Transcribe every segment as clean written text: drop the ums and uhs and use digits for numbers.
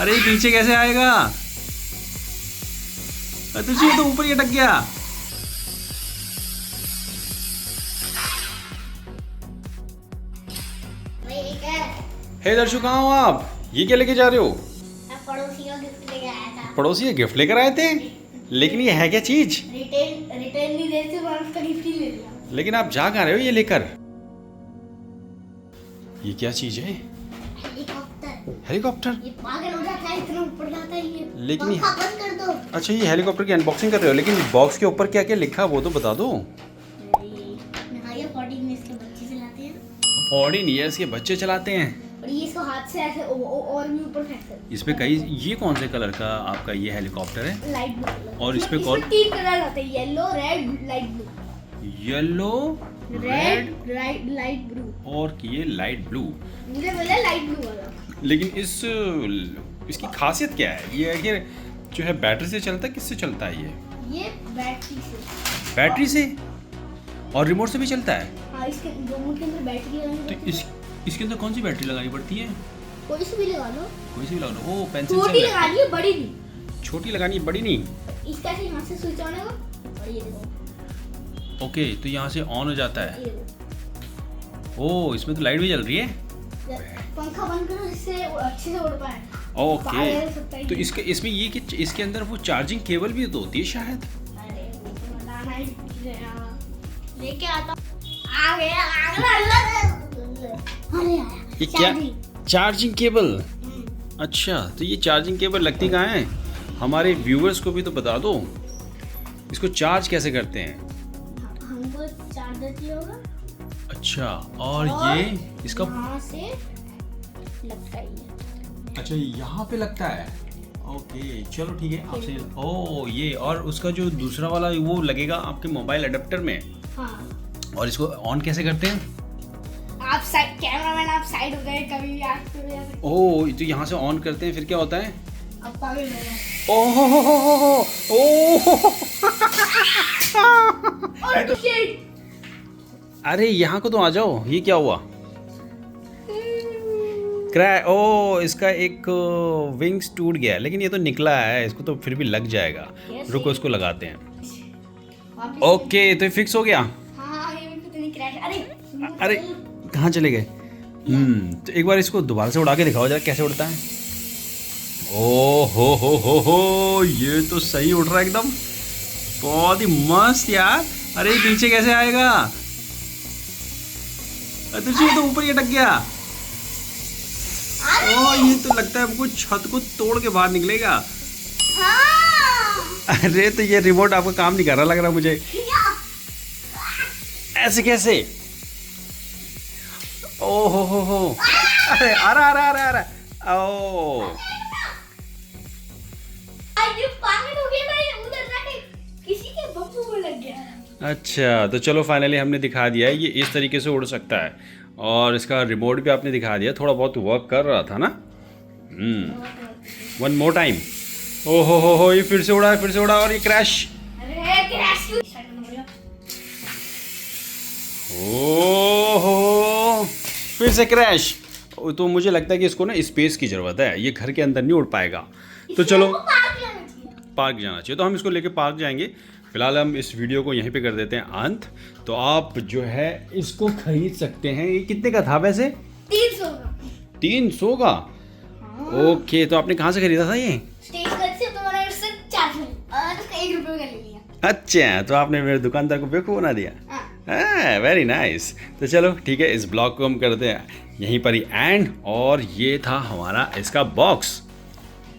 अरे नीचे कैसे आएगा? तुझे ये तो ऊपर ही अटक गया। हे दर्शु, कहाँ हो आप? ये क्या लेके जा रहे हो? पड़ोसी का गिफ्ट लेके आया था। पड़ोसी ये गिफ्ट लेकर आए थे, लेकिन ये है क्या चीज? रिटर्न नहीं देते तो उसका गिफ्ट ही ले लिया। लेकिन आप जा कहाँ रहे हो ये लेकर? ये क्या चीज है? हेलीकॉप्टर। हेलीकॉप्टर? ये पागल हो जाता है, इतना ऊपर जाता है ये। लेकिन पंखा बंद कर दो। अच्छा, ये हेलीकॉप्टर की अनबॉक्सिंग कर रहे हो, लेकिन बॉक्स के ऊपर क्या क्या लिखा वो तो बता दो। ये 14 इसके बच्चे चलाते हैं 14 ईयर्स के बच्चे चलाते हैं। और ये इसको हाथ से ऐसे और भी ऊपर फेंक सकते हैं। इस पे कई, ये कौन से कलर का आपका ये हेलीकॉप्टर है? Light blue. और इस पे कौन? 3 कलर आते हैं, yellow, red, light blue. Yellow, red light blue और ये लाइट ब्लू। मुझे बोला लाइट ब्लू वाला। लेकिन इसकी खासियत क्या है? ये है कि जो है बैटरी से चलता है, किससे चलता है ये? बैटरी से। बैटरी से और रिमोट से भी चलता है। हाँ, इसके दोनों के अंदर बैटरी लगानी तो पड़ती है। इसके अंदर कौन सी बैटरी लगानी पड़ती है? कोई सी भी लगा लो। कोई सी भी लगा लो। ओ, पेंसिल से छोटी लगानी है, बड़ी नहीं। छोटी लगानी है, बड़ी नहीं। इसका ऐसे यहाँ से स्विच ऑन होगा और ये देखो। ओके, तो यहाँ से ऑन हो जाता है। ये देखो। ओ, इसमें तो लाइट भी जल रही है। पंखा बंद करो जिससे वो अच्छे से उड़ पाए। ओके, तो इसमें ये कि इसके अंदर वो चार्जिंग केबल भी तो होती है शायद। अरे वो तो बताना ही लेके आता। आ गया, आ गया। अरे यार, ये क्या? Charging cable. अच्छा, तो ये चार्जिंग केबल लगती कहाँ है? हमारे व्यूअर्स को भी तो बता दो, इसको चार्ज कैसे करते हैं? हमको चार्जर चाहिए होगा। अच्छा, और ये इसका यहाँ से लगता ही है। अच्छा, यहाँ पे लगता है। ओके, चलो ठीक है आपसे। ओ, ये और उसका जो दूसरा वाला वो लगेगा आपके मोबाइल अडेप्टर में। हाँ, और इसको ऑन कैसे करते हैं? आप साइड, कैमरामैन आप साइड हो गए, कभी भी आप तो या फिर ओ, तो यहाँ से ऑन करते हैं, फिर क्या होता है? अब पागल हो गए। ओह, और शिट, अरे यहाँ को तो आ जाओ। ये क्या हुआ? क्रैश। ओ, इसका एक विंग्स टूट गया है, लेकिन ये तो निकला है, इसको तो फिर भी लग जाएगा। रुको, इसको लगाते हैं। वापस। ओके, तो ये फिक्स हो गया। हाँ, ये भी पता नहीं क्रैश। अरे कहाँ चले गए? तो एक बार इसको दोबारा से उड़ा के दिखाओ जरा कैसे उड़ता है। ओ हो, ये तो सही उड़ रहा है एकदम, बहुत ही मस्त यार। अरे नीचे कैसे आएगा? तुझे ये तो ऊपर ही अटक गया। ओ, ये तो लगता है हमको छत को तोड़ के बाहर निकलेगा। हाँ। अरे तो ये रिमोट आपका काम नहीं कर रहा लग रहा मुझे। ऐसे कैसे? ओ हो। अरे अरे ओ, ये पागल हो गया ना, उधर जाके किसी के बब्बू में लग गया। अच्छा, तो चलो फाइनली हमने दिखा दिया है ये इस तरीके से उड़ सकता है, और इसका रिमोट भी आपने दिखा दिया। थोड़ा बहुत वर्क कर रहा था ना। One more time. ओ हो, ये फिर से उड़ा और ये क्रैश। अरे क्रैश क्यों? ओहो, फिर से क्रैश। तो मुझे लगता है कि इसको ना स्पेस की ज़रूरत है, ये घर के अंदर नहीं उड़ पाएगा। तो चलो पार्क जाना चाहिए, तो हम इसको लेके पार्क जाएंगे। फिलहाल हम इस वीडियो को यहीं पे कर देते हैं अंत। तो आप जो है इसको खरीद सकते हैं। ये कितने का था वैसे? 300 का। 300 का? ओके, तो आपने कहाँ से खरीदा था ये? स्टेशनरी से, तो मैंने उससे 400 और उसका 1 रुपये का ले लिया। अच्छा, तो आपने मेरे दुकानदार को बेवकूफ़ बना दिया। Very nice. तो चलो ठीक है, इस ब्लॉग को हम करते हैं यहीं पर ही एंड। और ये था हमारा इसका बॉक्स,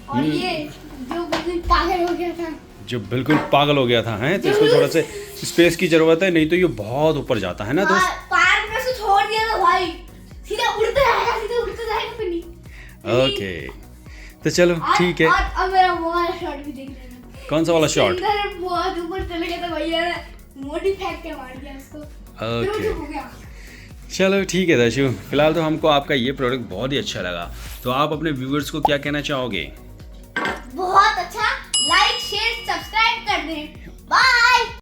और ये जो बिल्कुल पागल हो गया था, जो बिल्कुल पागल हो गया था। हैं, तो इसको थोड़ा से स्पेस की ज़रूरत है, नहीं तो ये बहुत ऊपर जाता है ना दोस्त। पार्क में से छोड़ दिया था भाई, सीधा उड़ते जाएगा फिर नहीं। ओके, तो चलो ठीक है। और अब मेरा वो वाला शॉट भी देख लेना। कौन सा वाला शॉट? बहुत ऊपर चले गया था भैया ने, मोटी फेंक के मार दिया उसको। ओके, हो गया। चलो ठीक है दर्शु, फिलहाल तो हमको आपका ये प्रोडक्ट बहुत ही अच्छा लगा। तो आप अपने व्यूअर्स को क्या कहना चाहोगे? बहुत अच्छा, लाइक शेयर सब्सक्राइब कर दें। बाय।